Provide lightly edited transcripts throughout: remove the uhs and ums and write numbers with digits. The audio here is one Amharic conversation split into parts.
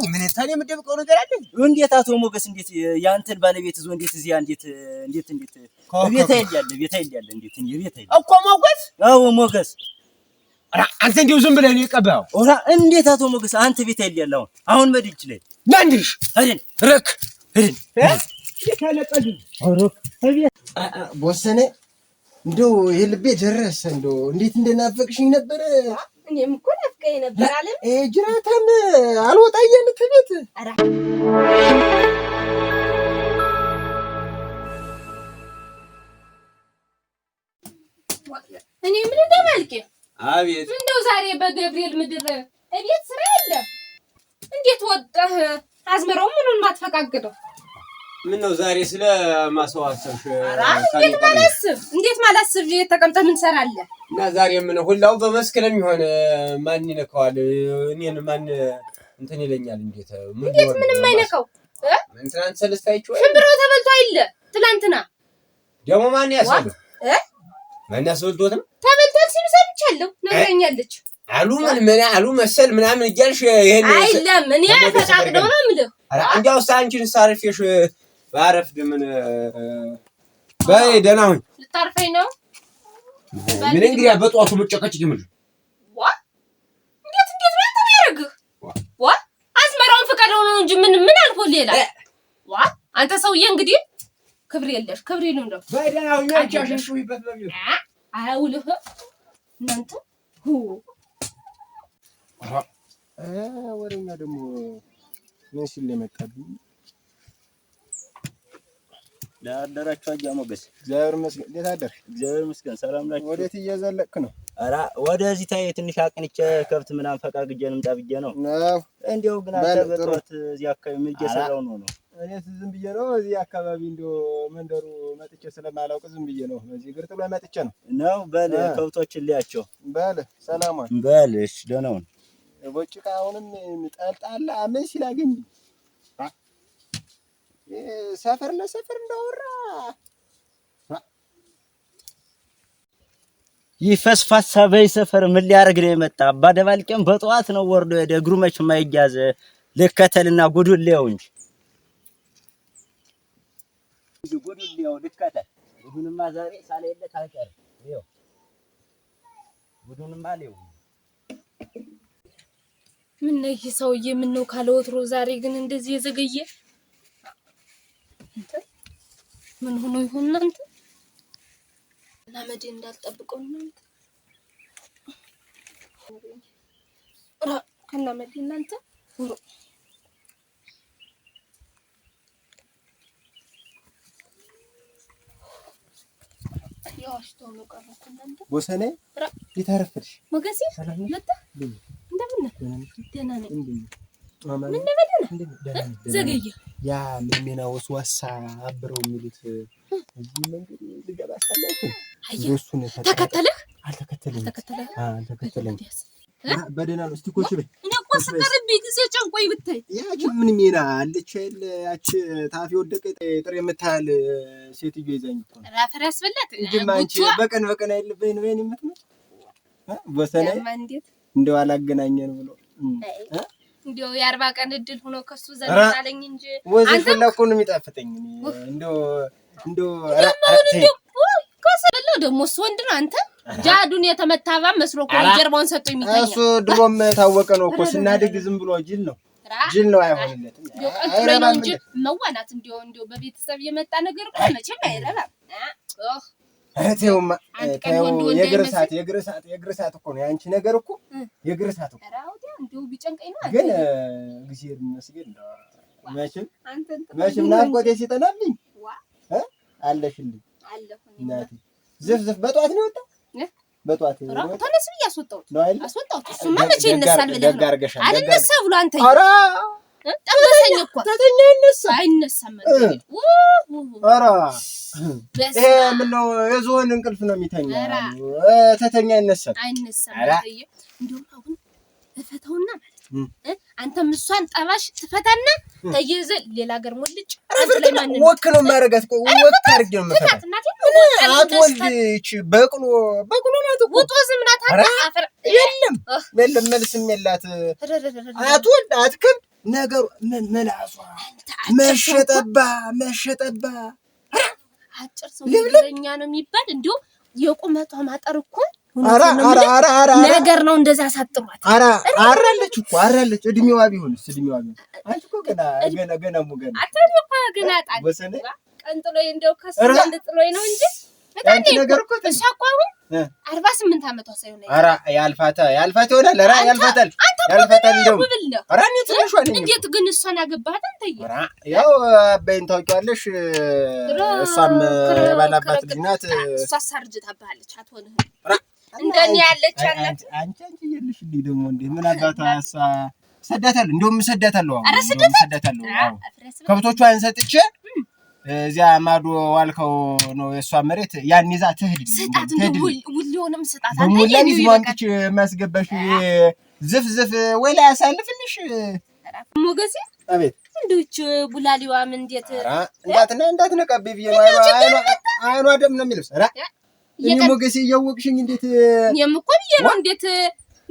ምን ታዲያ የምደብቀው ነገር አለ? እንዴት አቶ ሞገስ እንዴት ያንተን ባለቤት ዞ እንዴት እዚያ እንዴት ቤት አይደል ቤት አይደል እንዴት ቤት አይደል እኮ ሞገስ? አዎ ሞገስ። አንተ እንዴው ዝም ብለህ ነው የቀባው? ኦራ እንዴት አቶ ሞገስ አንተ ቤት አይደል አሁን መድጅ ላይ ማንሽ አይደል ረክ አይደል የካለቀዱ አውሮክ አቤት ቦሰነ እንደው የልቤ ደረሰ። እንደው እንዴት እንደናፈቅሽኝ ነበር። እኔም እኮ ናፍቀኝ ነበር አለም። ጅራታም አልወጣ እያልክ ቤት አራ እኔ ምን እንደማልክ አቤት እንደው ዛሬ በገብርኤል ምድር እቤት ስራ የለ እንዴት ወጣህ? አዝመራው ምኑን ማትፈቃግደው? ምን ነው ዛሬ ስለ ማሰዋሰብሽ? እንዴት ማላስብ ተቀምጠህ ምን ሰራለህ? እና ዛሬ ምን ሁላው በመስክ ነው የሚሆን? ማን ይነካዋል? እኔን ማን እንትን ይለኛል? እንዴት ምንም አይነካው? ምን ትናንት ሰለስታይቹ ሽምብሮ ተበልቶ አይደለ? ትናንትና ደግሞ ማን ያሰሉ? ማን ያሰልቶት ነው? ተበልቷል ሲሉ ሰምቻለሁ። ነግረኛለች አሉ ምን አሉ መሰል ምናምን እያልሽ ይሄን አይደለም እኔ ፈቃቅደው ነው የምልህ። አረ እንዴው ሳንቺን ሳርፌሽ ባረፍድ ምን በይ ደህና ሁኝ። ልታርፈኝ ነው? ምን እንግዲህ በጧቱ መጨቀጭቅ ይምል ዋ እንዴት ነው ተያረግህ? ዋ አዝመራውን ፈቃደው ነው እንጂ ምን አልፎ ሌላ ዋ አንተ ሰውዬ እንግዲህ ክብር የለሽ ክብር ይሉ እንደው በይ ደህና ሁኝ። አቻሽሽውይበት በሚል አውልህ እናንተ ወሬኛ ደግሞ ምን ሲል የመጣብኝ ለአደራችሁ አያ ሞገስ። እግዚአብሔር ይመስገን። እንዴት አደርክ? እግዚአብሔር ይመስገን። ሰላም ናችሁ? ወዴት እየዘለቅክ ነው? አራ ወደዚህ ታይ ትንሽ አቅንቼ ከብት ምናምን ፈቃግጄ ልምጣ ብዬ ነው። እንደው ግን አተበጥሮት እዚህ አካባቢ ምን እየሰራው ነው? እኔ ዝም ብዬ ነው እዚህ አካባቢ እንደው መንደሩ መጥቼ ስለማላውቅ ዝም ብዬ ነው እዚህ ግርጥ ብሎ መጥቼ ነው። በል ከብቶችን ሊያቸው በል ሰላማን በል እሺ ደህና ሁን። ቦጭቃ አሁንም ጠልጣላ ምን ሲላገኝ ሰፈር ለሰፈር እንዳወራ ይፈስፋሳ በይ ሰፈር ምን ሊያርግ ነው የመጣ? አባደባልቄም በጠዋት ነው ወርዶ ሄደ። እግሩ መች ማይያዝ ልከተልና ጉዱሌው እንጂ ጉዱሌው ልከተል ጉዱንማ ዛሬ ሳለለ ታቀር ይው ጉዱንማ ሌው ምን ነው ይሄ ሰውዬ ምን ነው ካለ ወትሮ ዛሬ ግን እንደዚህ የዘገየ ምን ሆኖ ይሆን እናንተ? ለማመድ እንዳልጠብቀው እናንተ ከናመድ እናንተ ያሽተው ነው ቀረኩ እናንተ ወሰኔ ይታረፍሽ ሞገሴ መጣ እንደምን ደህና ነኝ። ምን ነበር ዘገየ ያ ምንና ወስዋሳ አብረው የሚሉት እዚህ መንገድ ልገባ ሳለች እሱን ተከተለህ? አልተከተለኝ በደህና ነው። እስቲ ኮች በይ እኔ እኮ ስቀርብኝ ጊዜ ጨንቆይ ብታይ ያቺ ምን ሚና አለች አይደል? ያቺ ታፊ ወደቀ ጥሬ የምታህል ሴትዮ ይዛኝ እኮ ራፈር ያስበላት እንጂ አንቺ በቀን አይልበኝ ነው የምትመጭ ወሰኔ እንዴት እንደው አላገናኘን ብሎ እንደው የ40 ቀን እድል ሆኖ ከሱ ዘላለኝ እንጂ አንተ ለኮ ነው የሚጣፍጠኝ እንደው ከሰለው ደግሞ እሱ ወንድ ነው። አንተ ጃዱን የተመታባ መስሎ እኮ ጀርባውን ሰጥቶ የሚታያ እሱ ድሮም ታወቀ ነው እኮ ስናድግ ዝም ብሎ ጅል ነው አይሆንለትም። አይረባም እንጂ መዋናት እንደው በቤተሰብ የመጣ ነገር እኮ መቼም አይረባም። እቴውማ የእግር ሰዓት እኮ ነው ያንቺ ነገር እኮ የእግር ሰዓት እኮ እንደው ቢጨንቀኝ ነው ግን እግዚአብሔር ይመስገን መቼም ናፍቆቴ ሲጠናብኝ አለሽልኝ እናቴ ዝፍዝፍ በጧት ነው የወጣው በጧት ነው ተነስ ብዬ አስወጣሁት እሱማ መቼ ይነሳል ብለህ ነው አልነሳ ብሎ አንተ ጠበሰኝ እኮ ተተኛ አይነሳም ኧረ ይሄ ምነው የዞን እንቅልፍ ነው የሚተኛ ተተኛ አይነሳም እንደውም አሁን እፈታውና ማለት አንተም እሷን ጠባሽ ትፈታና ተይዘ ሌላ ሀገር ሞልጭ አንተ ላይ ማን ወክ ነው ማረጋት ወክ አርግ ነው መፈታት አትወልጅ በቅሎ ናት ወጦ ዝምናት አፈር የለም መልስም የላት አትወልድ አትከብ ነገሩ መላሷ መሸጠባ አጭር ሰው ለኛ ነው የሚባል እንዴው የቁመቷ ማጠር እኮ ነገር ነው እንደዛ ሳጥሯት አራለች እኮ እድሜዋ ቢሆንስ አንቺ እኮ ገና ሙገና አታዲያ እኮ ገና ጣል ወሰነ ቀንጥሎኝ እንደው ከሱ ቀንጥሎኝ ነው እንጂ አንቺ ነገር እኮ እሷ እኮ አሁን 48 ዓመቷ ሳይሆን ያልፋት ይሆናል ያልፋታል እንደው እኔ ትንሿ ነኝ እንዴት ግን እሷን አገባሃት አንተዬ ያው አባይን ታውቂዋለሽ እሷም የባላባት ልጅ ናት እሷ ሳርጅታባለች አትሆንህም እንደኔ ያለች አላት አንቺ ይልሽልኝ ደግሞ እንዴ ምን አባቷ እሷ ሰዳታለሁ እንደውም ሰዳታለሁ አዎ ከብቶቿን ሰጥቼ እዚያ ማዶ ዋልከው ነው የሷ መሬት ያን ይዛ ትሄድ ሁሉንም ስጣት ሙላን ይዝማንች ማስገባሽ ዝፍ ወላ ያሳልፍልሽ ሞገሴ አቤት እንዴች ቡላሊዋ ምን እንዴት እንዳትነቀብ ቢየ አይኗ ደም ነው የሚልስ እኔ ሞገሴ እያወቅሽኝ እንዴት የምኮን ነው እንዴት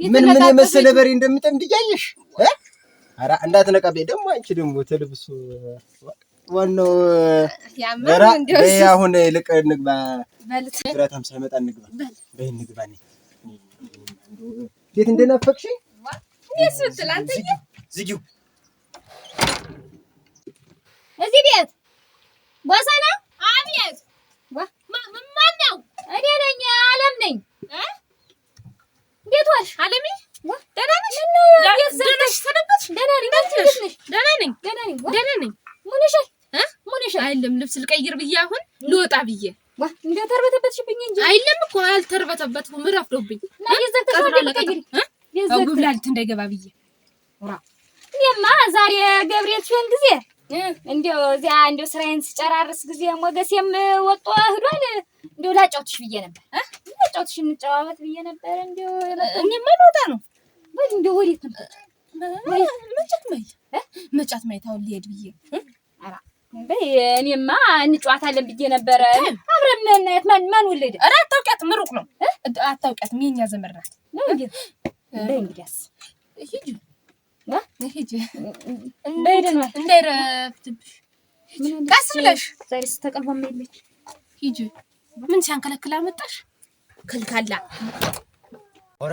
ምን የመሰለ በሬ እንደምጠምድ እያየሽ እንዳትነቀብ ደግሞ አንቺ ደግሞ ተልብሱ ዋናው ያማን እንደው አሁን ልቅ እንግባ ብራታም ሳይመጣ እንግባ እንግባ ነኝ እንዴት እንደናፈቅሽኝ እኔስ ትላንተኛ ዝጊው እዚህ ቤት ቦሰና አቤት ማን ነው እኔ ነኝ አለም ነኝ እንዴት ዋልሽ አለሚ ደህና ነሽ ደህና ነሽ ሰነበትሽ ደህና ነኝ ሙነሽ አይደለም ልብስ ልቀይር ብዬ አሁን ልወጣ ብዬ እንደተርበተበትሽብኝ እንጂ አይደለም እኮ አልተርበተበትኩም ረፍዶብኝ ጉብላልት እንዳይገባ ብዬ እኔማ ዛሬ ገብርኤል ሲሆን ጊዜ እንደው እዚያ እንደው ስራዬን ስጨራርስ ጊዜ ሞገሴም ወጥቶ ሄዷል እንደው ላጫውትሽ ብዬ ነበር ላጫውትሽ እንጨዋወት ብዬ ነበር እንደው እኔማ ልወጣ ነው እንደው ወዴት ነው መጫት ማይታው ሊሄድ ብዬ እኔማ እንጨዋታለን ብዬ ነበር አብረን እናያት ማን ወለደ ኧረ አታውቂያት ምሩቅ ነው አታውቂያትም የኛ ዘመድ ናት ነው እንግዲያስ ሂጂ እንዳይረፍትብሽ ቀስ ብለሽ ዛሬ ስተቀልቧም የለች ሂጂ ምን ሲያንከለክላ መጣሽ ከልካላ ኧረ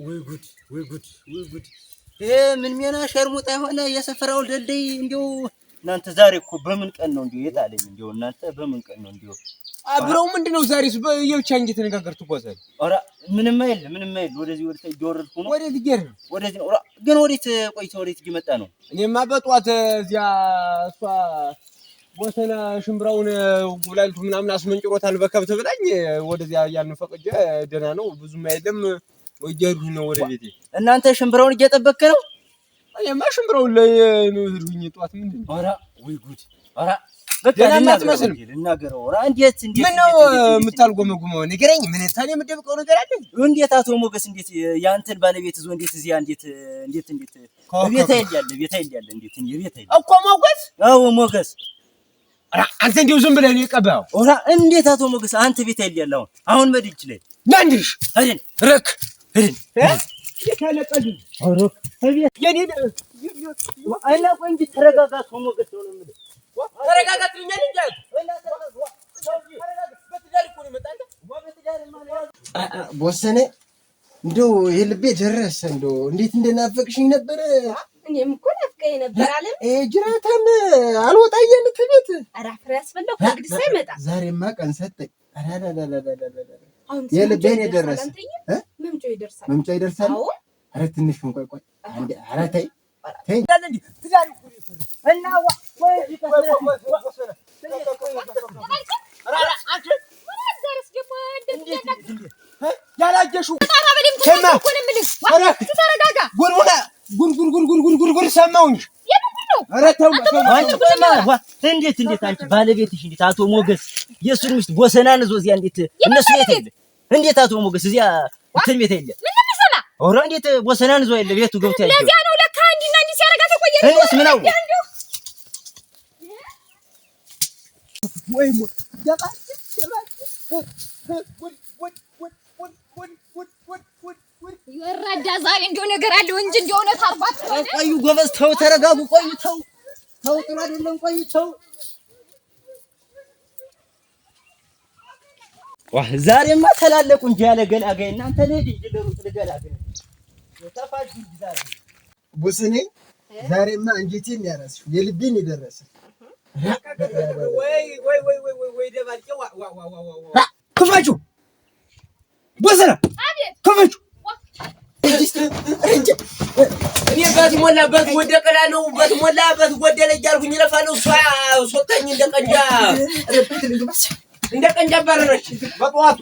ወይ ጉድ ምን ሚና ሸርሙጣ የሆነ የሰፈራው ደልደይ እንደው እናንተ ዛሬ እኮ በምን ቀን ነው እንደው የጣለኝ እንደው እናንተ በምን ቀን ነው እንደው አብረው ምንድነው ዛሬስ በየብቻ እንጂ ተነጋገርቱ ቆሰል ኧረ ምንም አይል ወደዚህ እየወረድኩ ነው ወደዚህ ነው ግን ወዴት ይመጣ ነው እኔማ በጧት እዚያ እሷ ወሰና ሽምብራውን ጉብላልቱ ምናምን አስመንጭሮታል በከብት ብላኝ ወደዚያ ያን ፈቀጀ ደና ነው ብዙም አይደለም ወጀሩ ነው ወደ ቤቴ እናንተ ሽምብራውን እየጠበከ ነው እኔማ ሽምብራውን ላይ ነው ህድኝ ጧት ምንድነው ኧረ ወይ ጉድ በቃ ለማትመስል ልናገረው እንዴት ምን ነው የምታልጎመጉመው ንገረኝ ምን ታኔ የምደብቀው ነገር አለ እንዴት አቶ ሞገስ እንዴት ያንተን ባለቤት ዞ እንዴት እዚያ እንዴት ቤት አይደል እንዴት የቤት አይደል እኮ ሞገስ አዎ ሞገስ አንተ እንደው ዝም ብለህ ነው የቀባው እንዴት አቶ ሞገስ አንተ ቤት አይደል አሁን መድጅ ላይ ናንድሽ አይደል ረክ የካለቀል አሮክ አቤት የኔ አይና ቆይ እንጂ ተረጋጋ አቶ ሞገስ ነው የምልህ ተረጋጋትልኛል እንጂ ቦሰኔ እንደው የልቤ ደረሰ እንደው እንዴት እንደናፈቅሽኝ ነበር እኔም እኮ ናፍቀኝ ነበር አለ ጅራታም አልወጣ እያለ ከቤት ኧረ አፍራ ያስበላው ከእንግዲህ ሳይመጣ ዛሬማ ቀን ሰጠኝ የልቤን የደረሰ መምጫው ይደርሳል ኧረ ትንሽ ቆይ ኧረ ተይ እና ያላጀሽው ጉርጉር ሰማሁኝ እንዴት አንቺ ባለቤትሽ እንዴት አቶ ሞገስ የእሱን ሚስት ቦሰናን እዞ እዚያ እነሱ ቤት የለ እንዴት አቶ ሞገስ እዚያ እንትን ቤት የለ ኧረ እንዴት ቦሰናን እዞ የለ ቤቱ ገብቶ ያለው ለዚያ ነው ለካ እንዲና እንዲህ ሲያረጋት ቆየ እኔስ ምን አውቅ ወይ ወራዳ ዛሬ እንደው ነገር አለው እንጂ እንደው እውነት አርባት ቆዩ ጎበዝ ተው ተረጋጉ ቆዩ ተው ጥሩ አይደለም ቆዩ ተው ዛሬማ ተላለቁ እንጂ ያለ ገላጋይ እናንተ ልጅ ልሩጥ ልገላጋይ ተፋጅ ዛሬ ቡስኔ ዛሬማ እንጂቲን ያራስሽ የልቤን ይደረሰ ወይ ደባልቄ ዋ ክፋቹ ቡስና ክፋቹ እኔ ባት ሞላበት ወደቀላለው ባት ሞላበት ወደለ እያልኩኝ ለፋለው ሶታኝ እንደቀንጃ ባረረች በጠዋቱ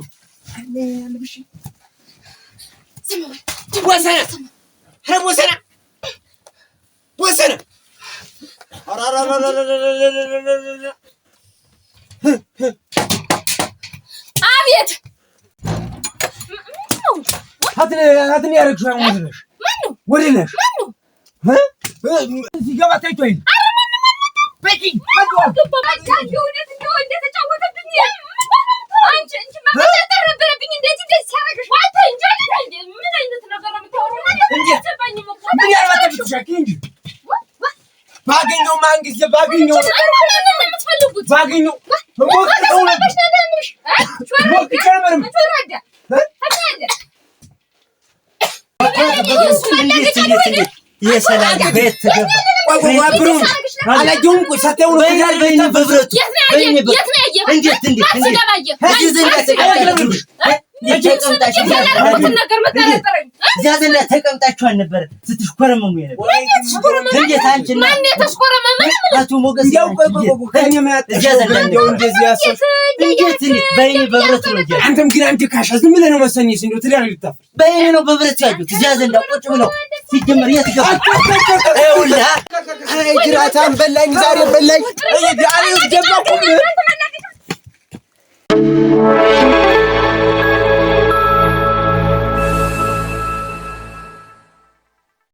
ወሰና አቤት አትን ያረግሽው ወደነሽ ወደነሽ ሲገባ ታይቶይ በቂ ባገኘው ማንግስት ባገኘው የሰላም ቤት ተገባ ወብሩን አላየሁም ቆይ ሳታዩ ነው በይነ በብረቱ እንዴት ተቀምጣችኋል ነበር ስትሽኮረመሙ ነበር እንዴት አንቺ ማን ተሽኮረመመ አቶ ሞገስ ያው እንዴት በይነ በብረቱ ነው አንተም ግን አንተ ካሻ ዝም ብለህ ነው መሰኘሽ እንደው ትዳር ልታፈር በይነ ነው በብረት ያዩት እዚያ ዘንዳ ቁጭ ብለው ሲጀመር የት ገባ አይውላ አይ ጅራታም በላኝ ዛሬ በላኝ ዛሬ ገባኩ